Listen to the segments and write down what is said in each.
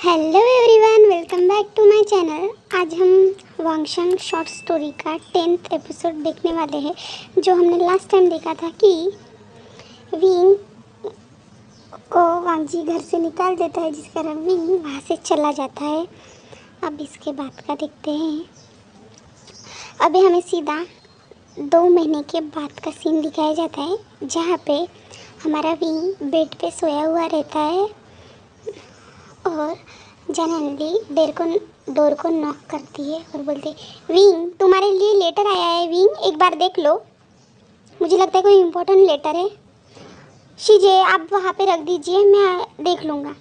Hello everyone, welcome back to my channel. आज हम वांगशंग short story का 10th एपिसोड देखने वाले हैं, जो हमने लास्ट टाइम देखा था कि विंग को वांगजी घर से निकाल देता है, जिस कारण विंग वहाँ से चला जाता है। अब इसके बाद का देखते हैं। अभी हमें सीधा 2 महीने के बाद का सीन दिखाया जाता है, जहाँ पे हमारा विंग बेड पे सोया हुआ रहता है और जानवी डोर को नॉक करती है और बोलती है, विंग तुम्हारे लिए लेटर आया है, विंग एक बार देख लो। मुझे लगता है कोई इम्पोर्टेंट लेटर है। शीजे आप वहाँ पे रख दीजिए, मैं देख लूँगा।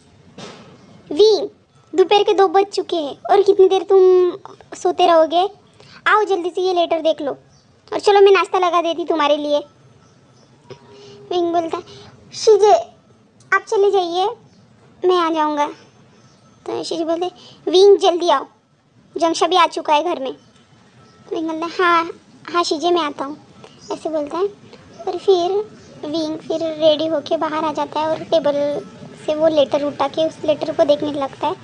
विंग दोपहर के 2 बज चुके हैं और कितनी देर तुम सोते रहोगे? आओ जल्दी से ये लेटर देख लो और चलो मैं नाश्ता लगा देती तुम्हारे लिए। विंग बोलता है, शीजे आप चले जाइए, मैं आ जाऊँगा। तो शीजे बोलते, विंग जल्दी आओ, जंक्शा भी आ चुका है घर में। विंग बोलता है, हाँ शीजे मैं आता हूँ, ऐसे बोलता है। और फिर विंग रेडी होके बाहर आ जाता है और टेबल से वो लेटर उठा के उस लेटर को देखने लगता है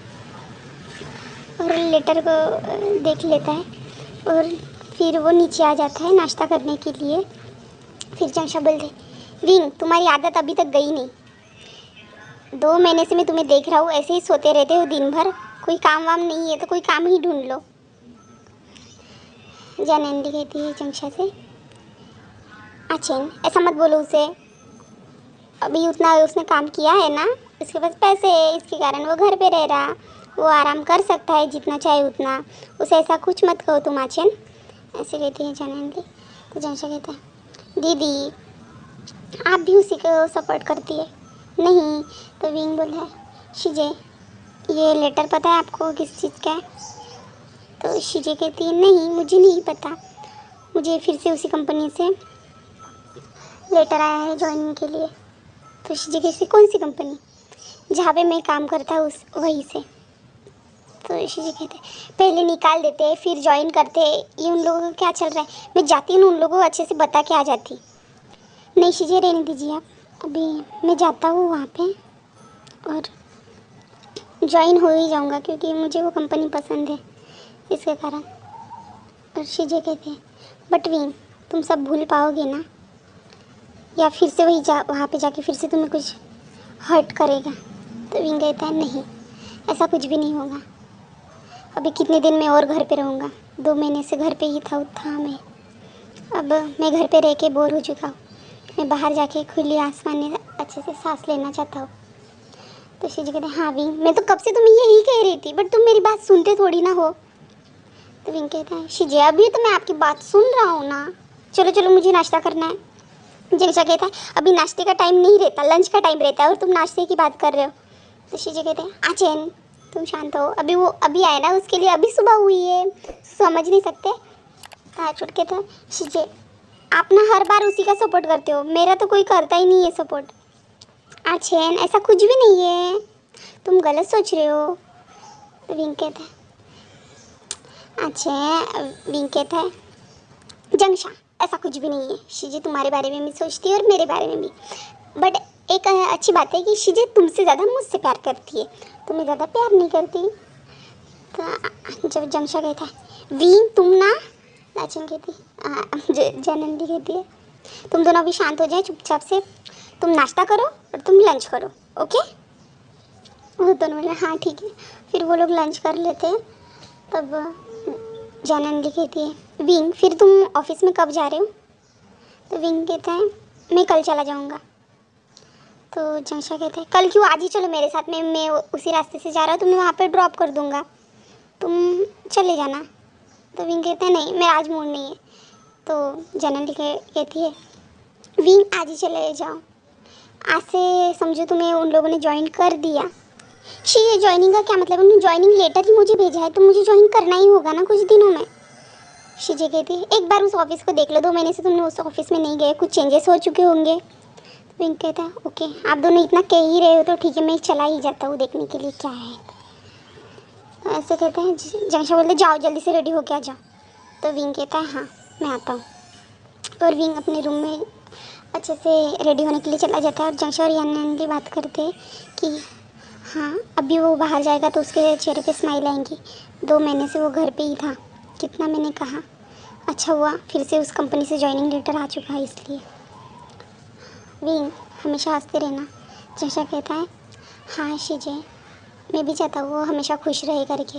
और लेटर को देख लेता है और फिर वो नीचे आ जाता है नाश्ता करने के लिए। फिर जंक्शा बोलते, विंग तुम्हारी आदत अभी तक गई नहीं। 2 महीने से मैं तुम्हें देख रहा हूँ, ऐसे ही सोते रहते हो दिन भर, कोई काम वाम नहीं है तो कोई काम ही ढूंढ लो। जानवी कहती है जंक्शा से, अचेन ऐसा मत बोलो उसे, अभी उतना उसने काम किया है ना, इसके पास पैसे है, इसके कारण वो घर पे रह रहा, वो आराम कर सकता है जितना चाहे उतना, उसे ऐसा कुछ मत कहो तुम अचेन, ऐसे कहती है जानवी। तो जंक्शा कहता है, दीदी आप भी उसी को सपोर्ट करती है? नहीं। तो विंग बोला है, शीजे ये लेटर पता है आपको किस चीज़ का है? तो शीजे कहती है, नहीं मुझे नहीं पता, मुझे फिर से उसी कंपनी से लेटर आया है ज्वाइनिंग के लिए। तो शीजे कहती, कौन सी कंपनी? जहाँ पे मैं काम करता हूँ उस वहीं से। तो शीजे कहते, पहले निकाल देते फिर ज्वाइन करते, ये उन लोगों का क्या चल रहा है? मैं जाती हूँ उन लोगों को अच्छे से बता के आ जाती। नहीं शीजे रहने दीजिए आप, अभी मैं जाता हूँ वहाँ पे और ज्वाइन हो ही जाऊँगा, क्योंकि मुझे वो कंपनी पसंद है इसके कारण। और शीजे कहते हैं, बट विंग तुम सब भूल पाओगे ना, या फिर से वहाँ पे जाके फिर से तुम्हें कुछ हर्ट करेगा? तो विंग कहता है, नहीं ऐसा कुछ भी नहीं होगा, अभी कितने दिन मैं और घर पे रहूँगा, 2 महीने से घर पे ही था मैं, अब मैं घर पे रह के बोर हो चुका हूँ, मैं बाहर जाके खुली आसमान में अच्छे से सांस लेना चाहता हूँ। तो शीजे कहते हैं, हाँ विंग मैं तो कब से तुम्हें यही कह रही थी, बट तुम मेरी बात सुनते थोड़ी ना हो। तो विंग कहता है, शीजे अभी तो मैं आपकी बात सुन रहा हूँ ना, चलो चलो मुझे नाश्ता करना है। जंक्शा कहता है, अभी नाश्ते का टाइम नहीं रहता, लंच का टाइम रहता है और तुम नाश्ते की बात कर रहे हो। तो शीजे कहते हैं, आचैन तुम शांत हो, अभी वो अभी आए ना, उसके लिए अभी सुबह हुई है, समझ नहीं सकते? छुट कहते हैं, शीजे आप ना हर बार उसी का सपोर्ट करते हो, मेरा तो कोई करता ही नहीं है सपोर्ट। आचैन ऐसा कुछ भी नहीं है, तुम गलत सोच रहे हो। विंग कहता है, अच्छा विंग कहता है, जंक्शा ऐसा कुछ भी नहीं है, शीजे तुम्हारे बारे में भी सोचती है और मेरे बारे में भी, बट एक अच्छी बात है कि शीजे तुमसे ज़्यादा मुझसे प्यार करती है, तुम्हें ज़्यादा प्यार नहीं करती। तो जब जंक्शा कहता है, विंग तुम ना, लाचन कहती, जानवी कहती है, तुम दोनों भी शांत हो जाए चुपचाप से, तुम नाश्ता करो और तुम लंच करो, ओके? वो दोनों बोले, हाँ ठीक है। फिर वो लोग लंच कर लेते हैं। तब जानवी कहती है, विंग फिर तुम ऑफिस में कब जा रहे हो? तो विंग कहता है, मैं कल चला जाऊँगा। तो जंक्शा कहता है, कल क्यों, आज ही चलो मेरे साथ में, मैं उसी रास्ते से जा रहा हूँ, तुम्हें वहाँ पे ड्रॉप कर दूँगा, तुम चले जाना। तो विंग कहता है, नहीं मैं आज मूड नहीं है। तो जानवी कहती है, विंग आज ही चले जाओ, आज से समझो तुम्हें उन लोगों ने ज्वाइन कर दिया। शी ज्वाइनिंग का क्या मतलब, उन्होंने ज्वाइनिंग लेटर ही मुझे भेजा है, तो मुझे ज्वाइन करना ही होगा ना कुछ दिनों में। शीजे कहती है, एक बार उस ऑफिस को देख लो, 2 महीने से तुमने उस ऑफिस में नहीं गए, कुछ चेंजेस हो चुके होंगे। विंग कहता है, ओके आप दोनों इतना कह ही रहे हो तो ठीक है, मैं चला ही जाता हूँ देखने के लिए क्या है। ऐसे कहते हैं, जंक्शा बोलते, जाओ जल्दी से रेडी होके आ जाओ। तो विंग कहता है, हाँ मैं आता हूँ। और विंग अपने रूम में अच्छे से रेडी होने के लिए चला जाता है और जंक्शा और जानवी बात करते हैं कि हाँ, अभी वो बाहर जाएगा तो उसके चेहरे पे स्माइल आएंगी। 2 महीने से वो घर पे ही था, कितना मैंने कहा। अच्छा हुआ फिर से उस कंपनी से जॉइनिंग लेटर आ चुका है इसलिए। विंग, हमेशा हंसते रहना। जंशा कहता है हाँ शीजे, मैं भी चाहता हूँ वो हमेशा खुश रहे करके।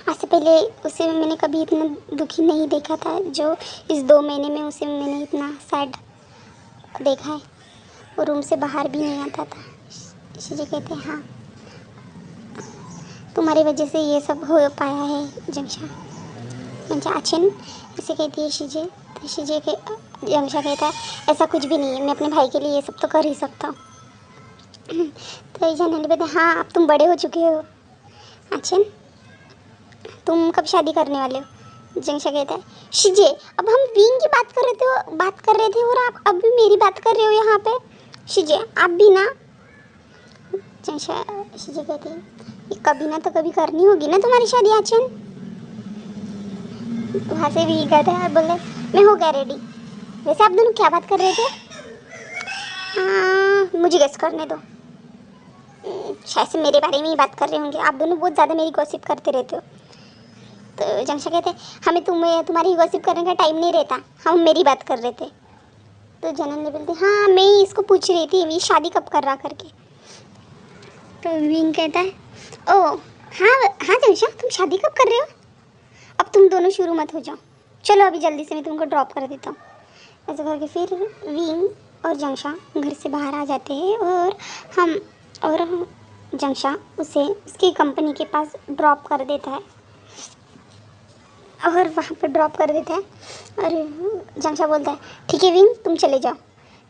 आज से पहले उसे मैंने कभी इतना दुखी नहीं देखा था जो इस 2 महीने में उसे मैंने इतना सैड देखा है। वो रूम से बाहर भी नहीं आता था। शीजे कहते हैं हाँ, तुम्हारी वजह से ये सब हो पाया है जंशा। जंशा अच्छन ऐसे कहती है शीजे। तो शीजे के जंशा कहता है ऐसा कुछ भी नहीं है, मैं अपने भाई के लिए ये सब तो कर ही सकता हूँ। तो जानने कहते हैं हाँ, अब तुम बड़े हो चुके हो। अच्छन, तुम कब शादी करने वाले हो? जंशा कहता है शीजे, अब हम विंग की बात कर रहे थे और आप अब भी मेरी बात कर रहे हो यहाँ पे। शीजे आप भी ना। जंशा शीजे कहती है कभी ना तो कभी करनी होगी ना तुम्हारी शादी आचन। वहाँ से भी कहता है और बोले मैं हो गया रेडी। वैसे आप दोनों क्या बात कर रहे थे? हाँ, मुझे गेस करने दो। शायद से मेरे बारे में ही बात कर रहे होंगे। आप दोनों बहुत ज़्यादा मेरी गॉसिप करते रहते हो। तो जंशा कहते हैं हमें तुम्हारी गॉसिप करने का टाइम नहीं रहता, हम मेरी बात कर रहे थे। तो जनन ने बोलते हाँ, मैं इसको पूछ रही थी ये शादी कब कर रहा करके। तो विंग कहता है ओ हाँ हाँ जंशा, तुम शादी कब कर रहे हो? अब तुम दोनों शुरू मत हो जाओ, चलो अभी जल्दी से मैं तुमको ड्रॉप कर देता हूँ। ऐसे करके फिर विंग और जंशा घर से बाहर आ जाते हैं और जंशा उसे उसकी कंपनी के पास ड्रॉप कर देता है और वहाँ पर ड्रॉप कर देता है। और जंशा बोलता है ठीक है विंग, तुम चले जाओ,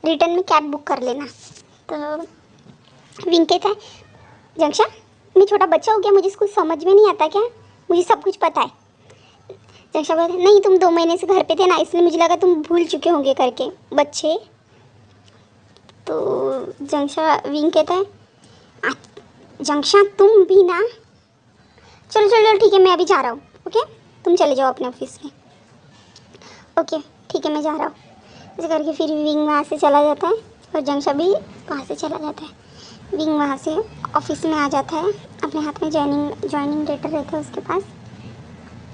रिटर्न में कैब बुक कर लेना। तो विंग कहता है जंशा, मैं छोटा बच्चा हो गया, मुझे कुछ समझ में नहीं आता क्या? मुझे सब कुछ पता है। जंशा बोलता है नहीं, तुम 2 महीने से घर पे थे ना, इसलिए मुझे लगा तुम भूल चुके होंगे करके बच्चे। तो जंशा विंग कहता है जंशा तुम भी ना, चलो चलो ठीक है मैं अभी जा रहा हूँ, ओके तुम चले जाओ अपने ऑफिस में। ओके ठीक है मैं जा रहा हूँ। ऐसे करके फिर विंग वहाँ से चला जाता है और जंशा भी वहाँ से चला जाता है। विंग वहाँ से ऑफिस में आ जाता है, अपने हाथ में ज्वाइनिंग लेटर रहता है उसके पास।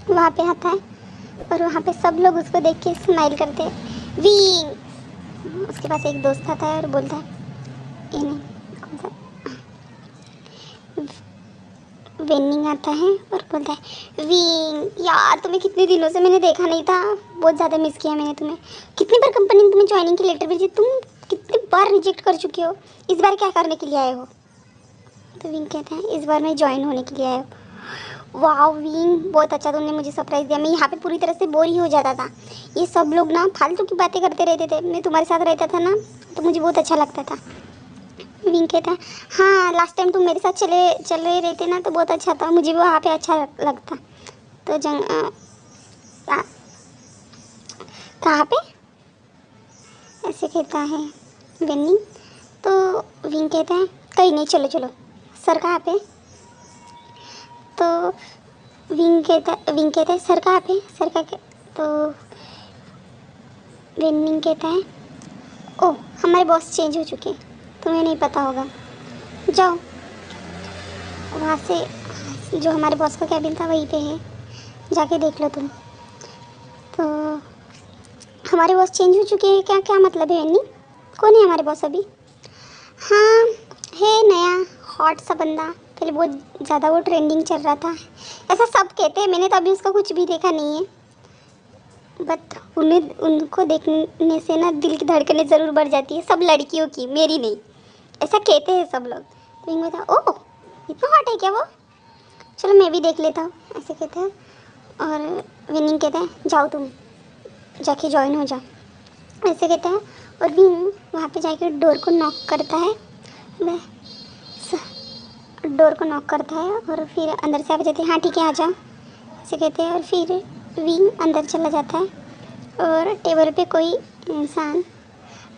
वहाँ पे आता है और वहाँ पे सब लोग उसको देख के स्माइल करते हैं। विंग, उसके पास एक दोस्त आता है और बोलता है ये नहीं कौन सा वेनिंग आता है और बोलता है विंग यार, तुम्हें कितने दिनों से मैंने देखा नहीं था, बहुत ज़्यादा मिस किया मैंने तुम्हें। कितनी बार कंपनी ने तुम्हें ज्वाइनिंग की लेटर भेजी, तुम कितनी बार रिजेक्ट कर चुके हो, इस बार क्या करने के लिए आए हो? तो विंग कहता है इस बार मैं ज्वाइन होने के लिए आया हूँ। वाह विंग, बहुत अच्छा तुमने मुझे सरप्राइज़ दिया, मैं यहाँ पे पूरी तरह से बोर ही हो जाता था। ये सब लोग ना फालतू की बातें करते रहते थे, मैं तुम्हारे साथ रहता था ना तो मुझे बहुत अच्छा लगता था। विंग कहता है हाँ, लास्ट टाइम तुम मेरे साथ चल रहे रहते ना तो बहुत अच्छा था, मुझे भी वहाँ पे अच्छा लगता। तो कहाँ पे ऐसे कहता है वेनिंग। तो विंग कहता है कहीं नहीं, चलो चलो। सर कहाँ पे? तो विंग कहता है सर कहाँ पे? सर का तो वेनिंग कहता है ओह हमारे बॉस चेंज हो चुके हैं, तुम्हें नहीं पता होगा, जाओ वहाँ से जो हमारे बॉस का कैबिन था वहीं पे है, जाके देख लो तुम। तो हमारे बॉस चेंज हो चुके हैं क्या? क्या मतलब है वेनी? कौन है हमारे बॉस अभी? हाँ है नया हॉट सा बंदा, पहले बहुत ज़्यादा वो ट्रेंडिंग चल रहा था, ऐसा सब कहते हैं, मैंने तो अभी उसका कुछ भी देखा नहीं है। बट उनको देखने से ना दिल की धड़कनें ज़रूर बढ़ जाती है, सब लड़कियों की, मेरी नहीं, ऐसा कहते हैं सब लोग। तो विंग कहता है ओह इतना हॉट है क्या वो, चलो मैं भी देख लेता हूँ, ऐसे कहते हैं। और विनिंग कहता है जाओ तुम जाके ज्वाइन हो जाओ, ऐसे कहता है। और विंग वहाँ पे जाके डोर को नॉक करता है, डोर को नॉक करता है और फिर अंदर से आ जाते हैं हाँ ठीक है आ जाओ, ऐसे कहते हैं। और फिर विंग अंदर चला जाता है और टेबल पे कोई इंसान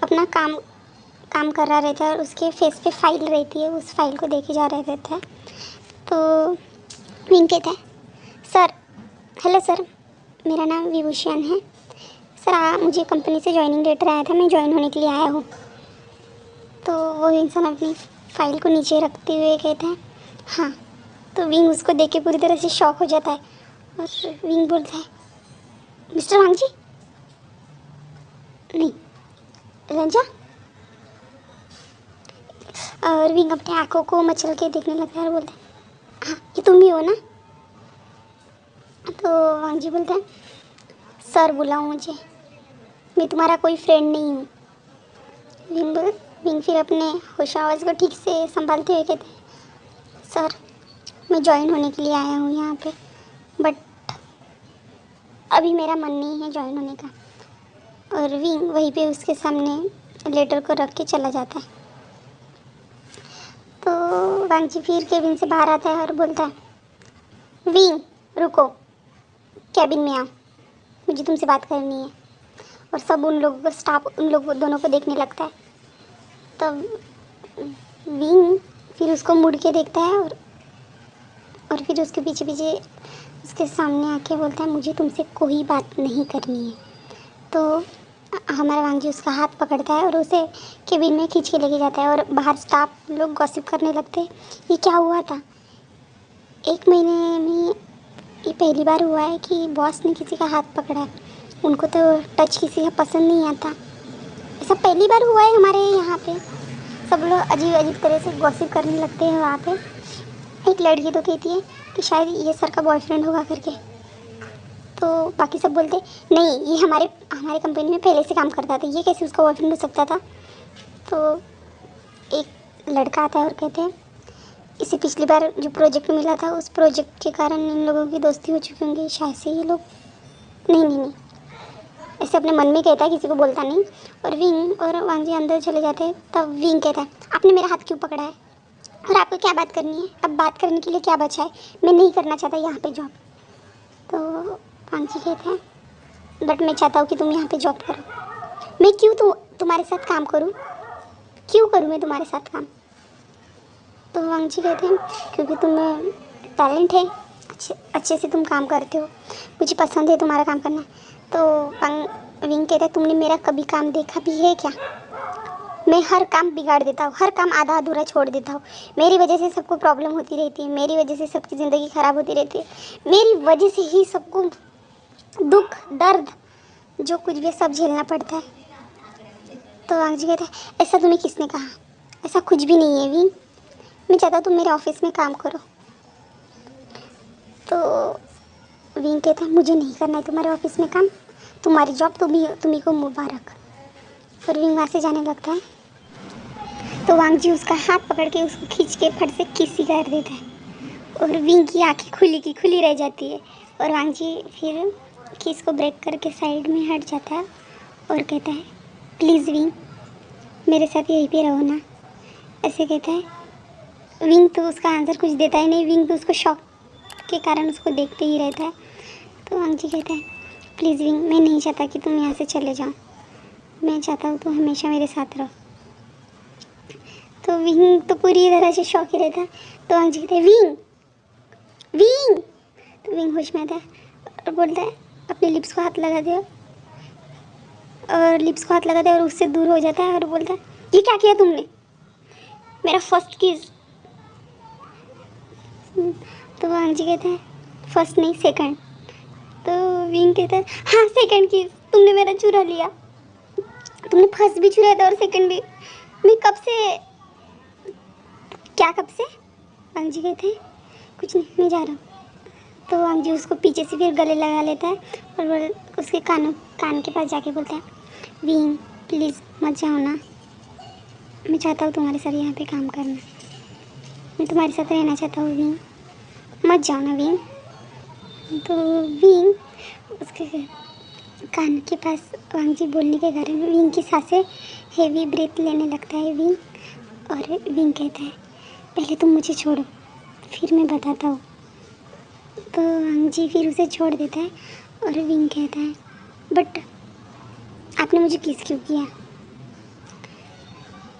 अपना काम कर रहा रहता है और उसके फेस पे फाइल रहती है, उस फाइल को देखे जा रहा रहता है। तो विंग कहता है सर, हेलो सर, मेरा नाम विभूषण है सर, मुझे कंपनी से ज्वाइनिंग लेटर आया था, मैं ज्वाइन होने के लिए आया हूँ। तो वो इंसान अपनी फाइल को नीचे रखते हुए कहता है हाँ। तो विंग उसको देख के पूरी तरह से शॉक हो जाता है और विंग बोलता है मिस्टर वांग जी, नहीं रंजा। और विंग अपनी आंखों को मचल के देखने लगता है और बोलता है हाँ ये तुम ही हो ना। तो वांग जी बोलता है सर बुलाओ मुझे, मैं तुम्हारा कोई फ्रेंड नहीं हूँ। विंग फिर अपने होश आवाज़ को ठीक से संभालते हुए कहते हैं सर मैं ज्वाइन होने के लिए आया हूँ यहाँ पे, बट अभी मेरा मन नहीं है ज्वाइन होने का। और विंग वहीं पे उसके सामने लेटर को रख के चला जाता है। तो वांग जी फिर केबिन से बाहर आता है और बोलता है विंग रुको, कैबिन में आओ, मुझे तुमसे बात करनी है। और सब उन लोगों को स्टाफ उन लोगों दोनों को देखने लगता है। तब विंग फिर उसको मुड़ के देखता है और फिर उसके पीछे पीछे उसके सामने आके बोलता है मुझे तुमसे कोई बात नहीं करनी है। तो हमारा वांग जी उसका हाथ पकड़ता है और उसे केबिन में खींच के लेके जाता है। और बाहर स्टाफ लोग गॉसिप करने लगते हैं ये क्या हुआ था। 1 महीने में ये पहली बार हुआ है कि बॉस ने किसी का हाथ पकड़ा है। उनको तो टच किसी का पसंद नहीं आता, ऐसा पहली बार हुआ है हमारे यहाँ पे। सब लोग अजीब अजीब तरह से गॉसिप करने लगते हैं वहाँ पे। एक लड़की तो कहती है कि शायद ये सर का बॉयफ्रेंड होगा करके। तो बाकी सब बोलते नहीं ये हमारे कंपनी में पहले से काम करता था, ये कैसे उसका बॉयफ्रेंड हो सकता था। तो एक लड़का आता है और कहते हैं इसे पिछली बार जो प्रोजेक्ट मिला था उस प्रोजेक्ट के कारण इन लोगों की दोस्ती हो चुकी होंगी, शायद से ये लोग नहीं ऐसे अपने मन में कहता है, किसी को बोलता नहीं। और विंग और वांग जी अंदर चले जाते हैं। तब विंग कहता है आपने मेरा हाथ क्यों पकड़ा है और आपको क्या बात करनी है, अब बात करने के लिए क्या बचा है, मैं नहीं करना चाहता यहाँ पे जॉब। तो वांग जी कहते हैं बट मैं चाहता हूँ कि तुम यहाँ पे जॉब करो। मैं क्यों तुम्हारे साथ काम करूँ, क्यों करूँ मैं तुम्हारे साथ काम। तो वांग जी कहते हैं क्योंकि तुम्हें टैलेंट है, अच्छे से तुम काम करते हो, मुझे पसंद है तुम्हारा काम करना। तो विंग कहता है तुमने मेरा कभी काम देखा भी है क्या, मैं हर काम बिगाड़ देता हूँ, हर काम आधा अधूरा छोड़ देता हूँ। मेरी वजह से सबको प्रॉब्लम होती रहती है, मेरी वजह से सबकी ज़िंदगी ख़राब होती रहती है, मेरी वजह से ही सबको दुख दर्द जो कुछ भी सब झेलना पड़ता है। तो वांग जी कहता है ऐसा तुम्हें किसने कहा, ऐसा कुछ भी नहीं है विंग, मैं चाहता हूँ तुम मेरे ऑफिस में काम करो। तो विंग कहता है मुझे नहीं करना है तुम्हारे ऑफिस में काम, तुम्हारी जॉब तुम्ही को मुबारक। और विंग वहाँ से जाने लगता है। तो वांग जी उसका हाथ पकड़ के उसको खींच के फट से किस कर देता है और विंग की आंखें खुली की खुली रह जाती है। और वांग जी फिर किस को ब्रेक करके साइड में हट जाता है और कहता है प्लीज़ विंग मेरे साथ यहीं पे रहो ना, ऐसे कहता है। विंग तो उसका आंसर कुछ देता ही नहीं, विंग तो उसको शॉक के कारण उसको देखते ही रहता है। तो वांग जी कहता है प्लीज़ विंग मैं नहीं चाहता कि तुम यहाँ से चले जाओ, मैं चाहता हूँ तुम हमेशा मेरे साथ रहो। तो विंग तो पूरी तरह से शॉक ही रहता है। तो वांग जी कहते हैं विंग विंग। तो विंग होश में आता है और बोलता है अपने लिप्स को हाथ लगा दे और उससे दूर हो जाता है और बोलता है ये क्या किया तुमने, मेरा फर्स्ट किस। तो वांग जी कहते हैं फर्स्ट नहीं सेकंड। तो विंग कहता है हाँ सेकंड किस, तुमने मेरा चुरा लिया, तुमने फर्स्ट भी चुराया था और सेकंड भी। मैं कब से क्या कब से। वांग जी कहते हैं कुछ नहीं मैं जा रहा हूँ। तो वांग जी उसको पीछे से फिर गले लगा लेता है और उसके कान के पास जाके बोलता है विंग प्लीज़ मत जाओ ना, मैं चाहता हूँ तुम्हारे साथ यहाँ पे काम करना, मैं तुम्हारे साथ रहना चाहता हूँ विंग, मत जाओ ना विंग। तो विंग उसके कान के पास वांग जी बोलने के कारण विंग की सांसें हेवी ब्रेथ लेने लगता है विंग। और विंग कहता है पहले तुम मुझे छोड़ो फिर मैं बताता हूँ। तो वांग जी फिर उसे छोड़ देता है और विंग कहता है बट आपने मुझे किस क्यों किया।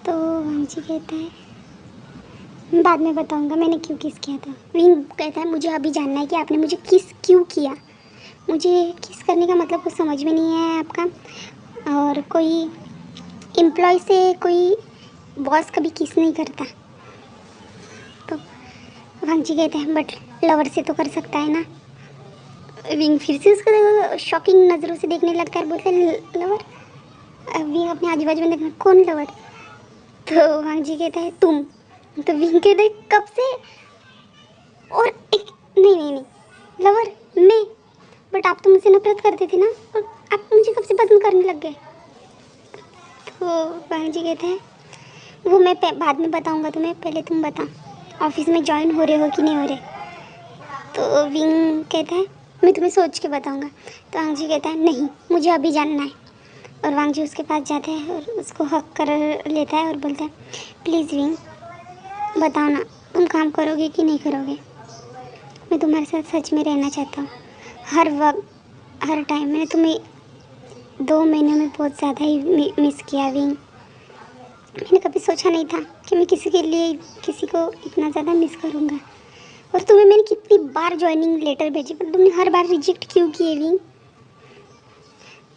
तो वांग जी कहता है बाद में बताऊंगा मैंने क्यों किस किया था। विंग कहता है मुझे अभी जानना है कि आपने मुझे किस क्यों किया, मुझे किस करने का मतलब कुछ समझ में नहीं है आपका। और कोई एम्प्लॉय से कोई बॉस कभी किस नहीं करता, वांग जी कहते हैं बट लवर से तो कर सकता है ना। विंग फिर से उसको शॉकिंग नज़रों से देखने लगता है, बोलते हैं लवर। विंग अपने आजू बाजू में देखना, कौन लवर? तो वांग जी कहता है तुम। तो विंग कहता है कब से? और एक नहीं नहीं नहीं लवर मैं, बट आप तो मुझसे नफरत करते थे ना, और आप मुझे कब से पसंद करने लग गए? तो वांग जी कहते हैं वो मैं बाद में बताऊंगा तुम्हें, पहले तुम बता ऑफिस में ज्वाइन हो रहे हो कि नहीं हो रहे। तो विंग कहता है मैं तुम्हें सोच के बताऊंगा। तो वांग जी कहता है नहीं, मुझे अभी जानना है। और वांग जी उसके पास जाता है और उसको हक कर लेता है और बोलता है प्लीज़ विंग बताओ ना, तुम काम करोगे कि नहीं करोगे? मैं तुम्हारे साथ सच में रहना चाहता हूँ, हर वक्त हर टाइम। मैंने तुम्हें 2 महीने में बहुत ज़्यादा ही मिस किया विंग। मैंने कभी सोचा नहीं था कि मैं किसी के लिए किसी को इतना ज़्यादा मिस करूँगा। और तुम्हें मैंने कितनी बार ज्वाइनिंग लेटर भेजे, पर तुमने हर बार रिजेक्ट क्यों किए विंग?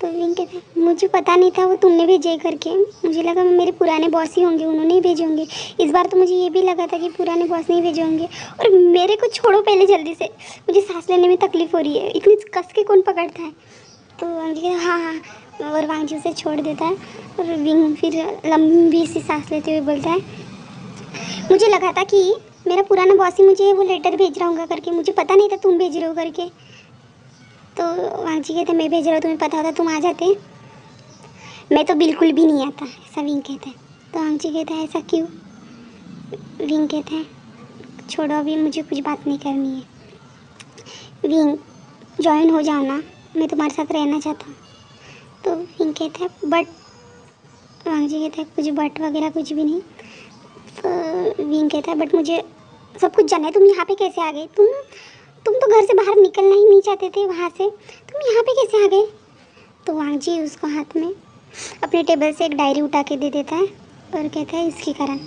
तो विंग कहते हैं मुझे पता नहीं था वो तुमने भेजे करके, मुझे लगा मेरे पुराने बॉस ही होंगे, उन्होंने ही भेजे होंगे। इस बार तो मुझे ये भी लगा था कि पुराने बॉस नहीं भेजे होंगे। और मेरे को छोड़ो पहले जल्दी से, मुझे सांस लेने में तकलीफ़ हो रही है, इतनी कस के कौन पकड़ता है? तो वांग जी हाँ हाँ, और वांग जी उसे छोड़ देता है। और विंग फिर लंबी सी सांस लेते हुए बोलता है मुझे लगा था कि मेरा पुराना बॉस ही मुझे वो लेटर भेज रहा होगा करके, मुझे पता नहीं था तुम भेज रहे हो करके। तो वांग जी कहते मैं भेज रहा हूँ, तुम्हें पता होता तुम आ जाते। मैं तो बिल्कुल भी नहीं आता, ऐसा विंग कहता है। तो वांग जी कहता है ऐसा क्यों? विंग कहता है छोड़ो अभी मुझे कुछ बात नहीं करनी है। विंग ज्वाइन हो जाओ ना, मैं तुम्हारे साथ रहना चाहता हूँ। तो विंग कहता है बट, वांग जी कहता है कुछ बट वगैरह कुछ भी नहीं। तो विंग कहता है बट मुझे सब कुछ जानना है, तुम यहाँ पे कैसे आ गए? तुम तो घर से बाहर निकलना ही नहीं चाहते थे वहाँ से, तुम यहाँ पे कैसे आ गए? तो वांग जी उसको हाथ में अपने टेबल से एक डायरी उठा के दे देता है और कहता है इसके कारण।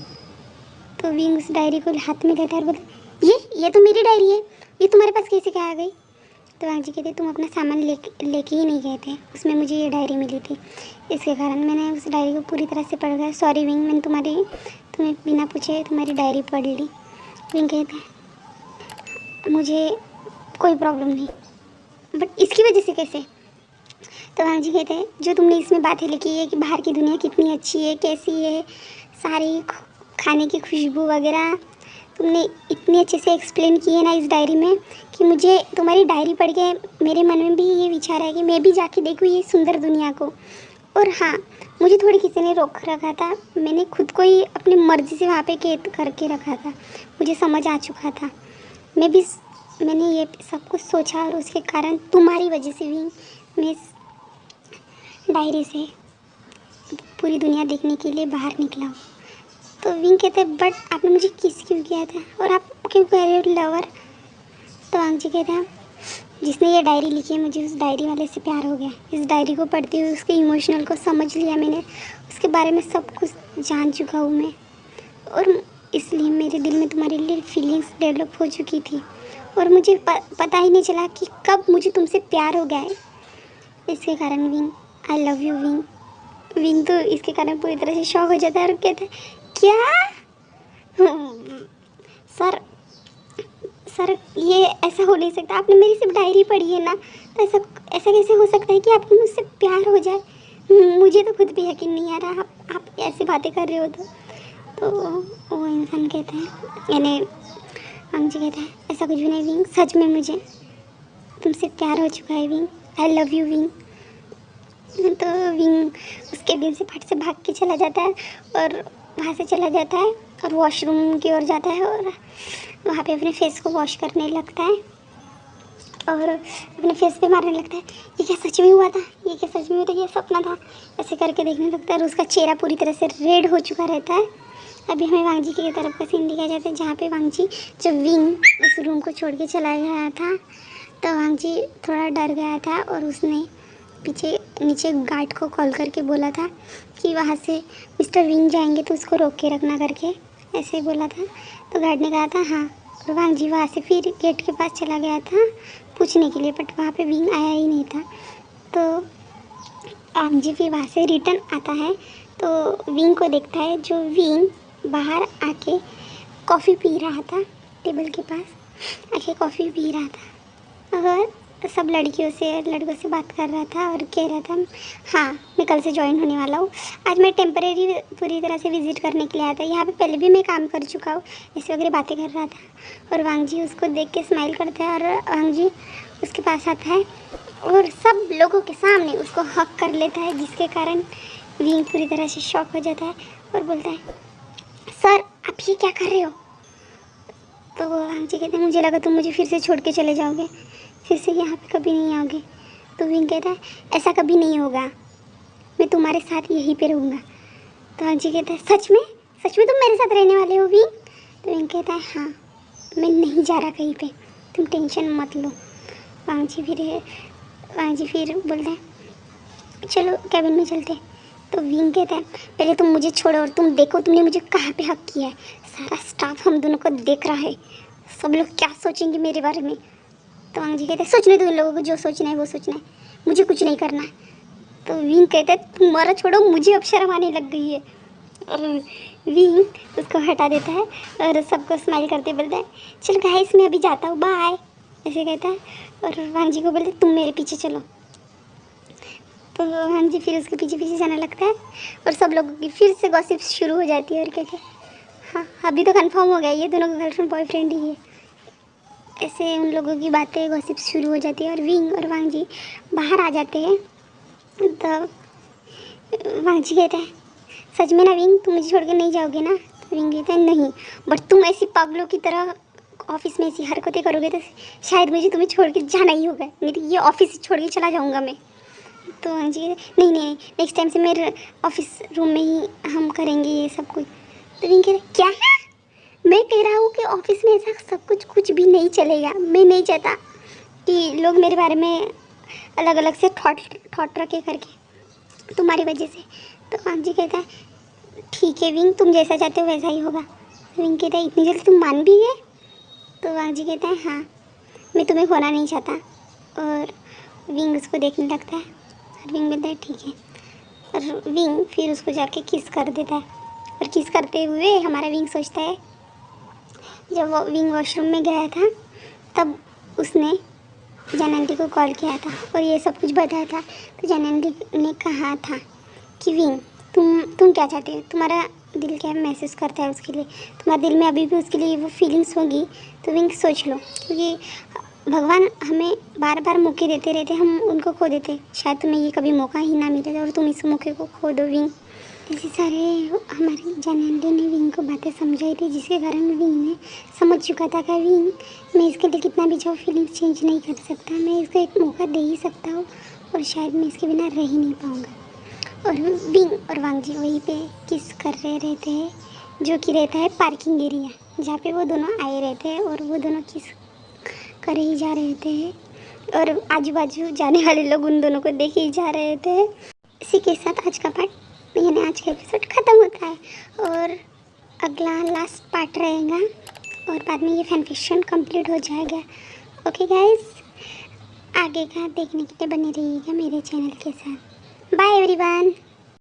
तो विंग उस डायरी को हाथ में लेता है और बोलता ये तो मेरी डायरी है, ये तुम्हारे पास कैसे क्या आ गई? तो वांग जी कहते तुम अपना सामान लेके ही नहीं गए थे, उसमें मुझे ये डायरी मिली थी, इसके कारण मैंने उस डायरी को पूरी तरह से पढ़ गया। सॉरी विंग, मैंने तुम्हें बिना पूछे तुम्हारी डायरी पढ़ ली। विंग कहते हैं मुझे कोई प्रॉब्लम नहीं, बट इसकी वजह से कैसे? तो वांग जी कहते हैं जो तुमने इसमें बातें लिखी है कि बाहर की दुनिया कितनी अच्छी है, कैसी है, सारी खाने की खुशबू वगैरह तुमने इतनी अच्छे से एक्सप्लेन की है ना इस डायरी में, कि मुझे तुम्हारी डायरी पढ़ के मेरे मन में भी ये विचार है कि मैं भी जाके देखूँ ये सुंदर दुनिया को। और हाँ, मुझे थोड़ी किसी ने रोक रखा था, मैंने खुद को ही अपनी मर्ज़ी से वहाँ पे कैद करके रखा था, मुझे समझ आ चुका था। मैंने ये सब कुछ सोचा और उसके कारण तुम्हारी वजह से भी मैं इस डायरी से पूरी दुनिया देखने के लिए बाहर निकला हूँ। तो विंग कहते हैं बट आपने मुझे किस क्यों किया था, और आप क्यों कह रहे हो लवर? तो वांग जी कहते हैं जिसने ये डायरी लिखी है मुझे उस डायरी वाले से प्यार हो गया। इस डायरी को पढ़ते हुए उसके इमोशनल को समझ लिया मैंने, उसके बारे में सब कुछ जान चुका हूँ मैं, और इसलिए मेरे दिल में तुम्हारे लिए फीलिंग्स डेवलप हो चुकी थी और मुझे पता ही नहीं चला कि कब मुझे तुमसे प्यार हो गया है। इसके कारण wing I love you wing. Wing तो इसके कारण पूरी तरह से शॉक हो जाता है और कहता है क्या? सर सर ये ऐसा हो नहीं सकता, आपने मेरी सिर्फ डायरी पढ़ी है ना, तो ऐसा कैसे हो सकता है कि आपको मुझसे प्यार हो जाए? मुझे तो खुद भी यकीन नहीं आ रहा, आप ऐसी बातें कर रहे हो। तो वो इंसान कहता है यानी वांग जी कहता है ऐसा कुछ भी नहीं विंग, सच में मुझे तुमसे प्यार हो चुका है wing, I love you wing. तो विंग उसके दिल से फट से भाग के चला जाता है और वहाँ से चला जाता है और वॉशरूम की ओर जाता है और वहाँ पे अपने फेस को वॉश करने लगता है और अपने फेस पे मारने लगता है। ये क्या सच में हुआ था, ये क्या सच में हुआ था, ये सपना था, ऐसे करके देखने लगता है और उसका चेहरा पूरी तरह से रेड हो चुका रहता है। अभी हमें वांग जी की तरफ का सीन दिखाया जाता है जहाँ पे वांग जी जब विंग उस रूम को छोड़ के चला गया था तो वांग जी थोड़ा डर गया था और उसने पीछे नीचे गार्ड को कॉल करके बोला था कि वहाँ से मिस्टर विंग जाएंगे तो उसको रोक के रखना करके, ऐसे बोला था। तो गार्ड ने कहा था हाँ, और वांग जी वहाँ से फिर गेट के पास चला गया था पूछने के लिए, बट वहाँ पे विंग आया ही नहीं था। तो वांग जी फिर वहाँ से रिटर्न आता है तो विंग को देखता है जो विंग बाहर आके कॉफ़ी पी रहा था टेबल के पास आके कॉफ़ी पी रहा था और सब लड़कियों से लड़कों से बात कर रहा था और कह रहा था हाँ मैं कल से ज्वाइन होने वाला हूँ। आज मैं टेम्परेरी पूरी तरह से विज़िट करने के लिए आया था, यहाँ पे पहले भी मैं काम कर चुका हूँ, ऐसे वगैरह बातें कर रहा था। और वांग जी उसको देख के स्माइल करता है और वांग जी उसके पास आता है और सब लोगों के सामने उसको हक कर लेता है, जिसके कारण विंग पूरी तरह से शॉक हो जाता है और बोलता है सर आप ये क्या कर रहे हो। तो वांग जी कहते हैं मुझे लगा तुम मुझे फिर से छोड़ के चले जाओगे, फिर से यहाँ पे कभी नहीं आओगे। तो विंग कहता है ऐसा कभी नहीं होगा, मैं तुम्हारे साथ यहीं पे रहूँगा। तो वांग जी कहता है सच में तुम मेरे साथ रहने वाले हो विंग। तो विंग कहता है हाँ मैं नहीं जा रहा कहीं पे, तुम टेंशन मत लो। वांग जी फिर बोलते हैं चलो कैबिन में चलते। तो विंग कहता है पहले तुम मुझे छोड़ो और तुम देखो तुमने मुझे कहाँ पे हक किया है, सारा स्टाफ हम दोनों को देख रहा है, सब लोग क्या सोचेंगे मेरे बारे में। तो वांग जी कहते हैं सोचने दो इन लोगों को, जो सोचना है वो सोचना है, मुझे कुछ नहीं करना है। तो विंग कहता है तुम्हारा छोड़ो मुझे अब शर्म आने लग गई है। और विंग उसको हटा देता है और सबको स्माइल करते बोलता है चल गाइस मैं अभी जाता हूँ बाय, ऐसे कहता है। और वांग जी को बोलते तुम मेरे पीछे चलो। तो वांग जी फिर उसके पीछे पीछे जाने लगता है और सब लोगों की फिर से गॉसिप शुरू हो जाती है और कहते हैं हाँ अभी तो कंफर्म हो गया ये दोनों का गर्लफ्रेंड बॉयफ्रेंड ही है। ऐसे उन लोगों की बातें गॉसिप शुरू हो जाती है और विंग और वांग जी बाहर आ जाते हैं। तो वांग जी कहते हैं सच में ना विंग तुम मुझे छोड़ के नहीं जाओगे ना। तो विंग कहते हैं नहीं, बट तुम ऐसी पागलों की तरह ऑफिस में ऐसी हरकतें करोगे तो शायद मुझे तुम्हें छोड़ के जाना ही होगा, नहीं तो ये ऑफिस छोड़ के चला जाऊँगा मैं। तो वांग जी कहते नहीं नेक्स्ट टाइम से मेरे ऑफिस रूम में ही हम करेंगे ये सब कुछ। तो विंग कहते क्या है, मैं कह रहा हूँ कि ऑफिस में ऐसा सब कुछ भी नहीं चलेगा, मैं नहीं चाहता कि लोग मेरे बारे में अलग अलग से थॉट रखे करके तुम्हारी वजह से। तो वांग जी कहता है ठीक है विंग तुम जैसा चाहते हो वैसा ही होगा। विंग कहता है इतनी जल्दी तुम मान भी गए। तो वांग जी कहता है हाँ मैं तुम्हें खोना नहीं चाहता। और विंग उसको देखने लगता है और विंग बोलता है ठीक है। और विंग फिर उसको जाके किस कर देता है और किस करते हुए हमारा विंग सोचता है जब वो विंग वॉशरूम में गया था तब उसने जानंदी को कॉल किया था और ये सब कुछ बताया था। तो जानंदी ने कहा था कि विंग तुम क्या चाहते हो, तुम्हारा दिल क्या महसूस करता है उसके लिए, तुम्हारे दिल में अभी भी उसके लिए वो फीलिंग्स होगी तो विंग सोच लो, क्योंकि भगवान हमें बार बार मौके देते रहते, हम उनको खो देते, शायद तुम्हें ये कभी मौका ही ना मिले और तुम इस मौके को खो दो विंग। ऐसे सारे हमारी जानंदी ने विंग को बातें समझाई थी, जिसके कारण विंग ने समझ चुका था कि विंग मैं इसके लिए कितना भी चाहो फीलिंग्स चेंज नहीं कर सकता, मैं इसको एक मौका दे ही सकता हूँ और शायद मैं इसके बिना रह ही नहीं पाऊँगा। और विंग और वांग जी वहीं पे किस कर रहे रहते हैं, जो कि रहता है पार्किंग एरिया, जहाँ पे वो दोनों आए रहते हैं और वो दोनों किस कर ही जा रहे थे और आजू बाजू जाने वाले लोग उन दोनों को देखे ही जा रहे थे। इसी के साथ आज का पार्ट यानी आज का एपिसोड ख़त्म होता है और अगला लास्ट पार्ट रहेगा और बाद में ये फैन फिक्शन कंप्लीट हो जाएगा। ओके गाइस, आगे का देखने के लिए बने रहिएगा मेरे चैनल के साथ। Bye everyone.